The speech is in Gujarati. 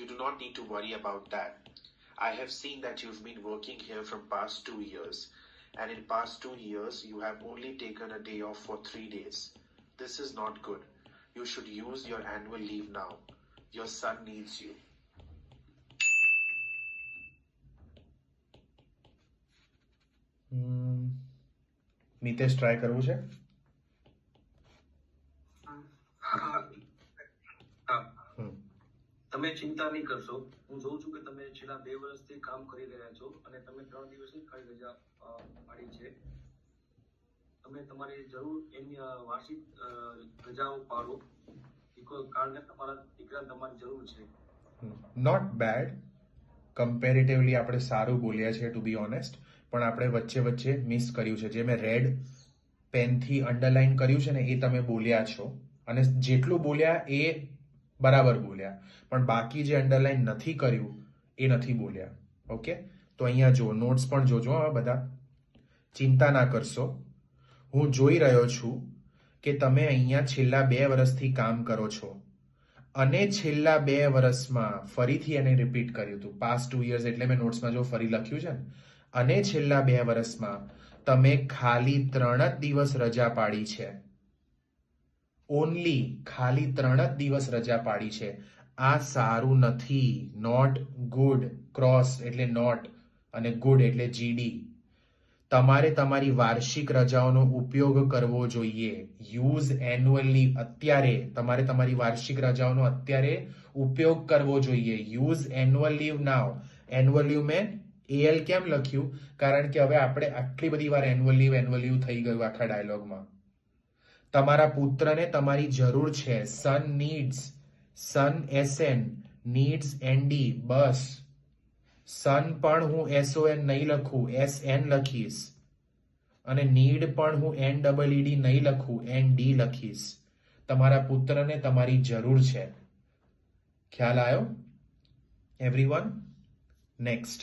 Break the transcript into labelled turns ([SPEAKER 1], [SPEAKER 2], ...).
[SPEAKER 1] You do not need to worry about that. I have seen that you've been working here from past 2 years, and in past 2 years you have only taken a day off for 3 days. This is not good. You should use your annual leave now. Your son needs you.
[SPEAKER 2] Mitesh try કરવું છે?
[SPEAKER 3] તમે ચિંતા નહીં કરશો. હું જોઉં છું કે તમે છેલ્લા 2 વર્ષથી કામ કરી રહ્યા છો અને તમે 3 દિવસની ખાલી રજા પાડી છે. તમે તમારી જરૂર એની વાર્ષિક રજાઓ પાડો, કારણ કે તમારા દીકરાને તમારી જરૂર છે.
[SPEAKER 2] Not bad. કમ્પેરેટિવલી આપણે સારું બોલ્યા છે, ટુ બી ઓનેસ્ટ. પણ આપણે વચ્ચે વચ્ચે મિસ કર્યું છે. જે મેં રેડ પેનથી અંડરલાઈન કર્યું છે ને એ તમે બોલ્યા છો, અને જેટલું બોલ્યા એ બરાબર બોલ્યા, પણ બાકી જે અંડરલાઈન નથી કર્યું એ નથી બોલ્યા. ઓકે, તો અહીંયા જો નોટ્સ પણ જોજો હવે બધા. ચિંતા ના કરશો. હું જોઈ રહ્યો છું કે તમે અહીંયા છેલ્લા 2 વર્ષથી કામ કરો છો, અને છેલ્લા 2 વર્ષમાં ફરીથી એને રિપીટ કર્યું હતું. પાસ્ટ 2 years એટલે મેં નોટ્સમાં જો ફરી લખ્યું છે ને. અને છેલ્લા 2 વર્ષમાં તમે ખાલી 3 જ દિવસ રજા પાડી છે. ઓનલી ખાલી 3 જ દિવસ રજા પાડી છે. આ સારું નથી. Not good. ક્રોસ એટલે નોટ અને ગુડ એટલે જીડી. તમારે તમારી વાર્ષિક રજાઓનો ઉપયોગ કરવો જોઈએ. Use annual leave. અત્યારે તમારે તમારી વાર્ષિક રજાઓનો અત્યારે ઉપયોગ કરવો જોઈએ. Use annual leave now. Annual leave મેં એલ કેમ લખ્યું? કારણ કે હવે આપણે આટલી બધી વાર એન્યુઅલ લીવ થઈ ગયું આખા ડાયલોગમાં. તમારા પુત્રને તમારી જરૂર છે. સન નીડ્સ. સન SN, નીડ્સ ND. બસ. સન પણ હું SON નહીં લખું, SN લખીશ. અને નીડ પણ હું NEED નહીં લખું, ND લખીશ. તમારા પુત્રને તમારી જરૂર છે. ખ્યાલ આવ્યો એવરીવન? નેક્સ્ટ.